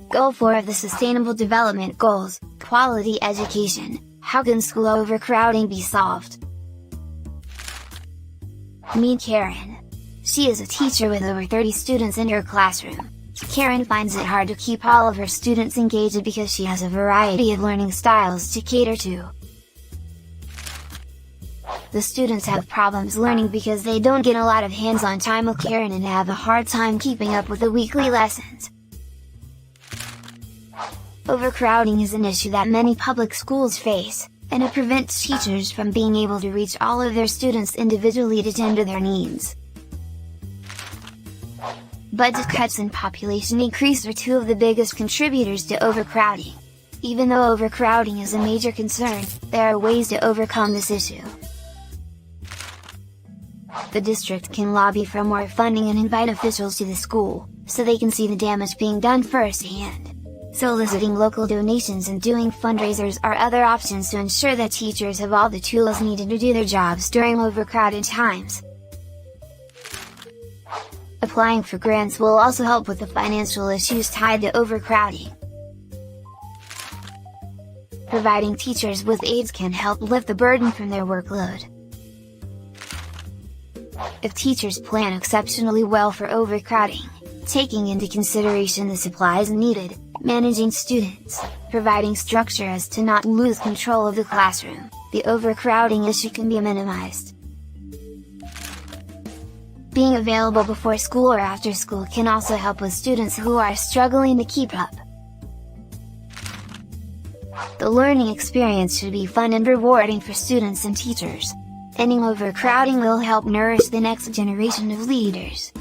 Goal 4 of the Sustainable Development Goals, Quality Education. How can school overcrowding be solved? Meet Karen. She is a teacher with over 30 students in her classroom. Karen finds it hard to keep all of her students engaged because she has a variety of learning styles to cater to. The students have problems learning because they don't get a lot of hands-on time with Karen and have a hard time keeping up with the weekly lessons. Overcrowding is an issue that many public schools face, and it prevents teachers from being able to reach all of their students individually to tend to their needs. Budget cuts and population increase are two of the biggest contributors to overcrowding. Even though overcrowding is a major concern, there are ways to overcome this issue. The district can lobby for more funding and invite officials to the school, so they can see the damage being done firsthand. Soliciting local donations and doing fundraisers are other options to ensure that teachers have all the tools needed to do their jobs during overcrowded times. Applying for grants will also help with the financial issues tied to overcrowding. Providing teachers with aides can help lift the burden from their workload. If teachers plan exceptionally well for overcrowding, taking into consideration the supplies needed, managing students, providing structure as to not lose control of the classroom, the overcrowding issue can be minimized. Being available before school or after school can also help with students who are struggling to keep up. The learning experience should be fun and rewarding for students and teachers. Ending overcrowding will help nourish the next generation of leaders.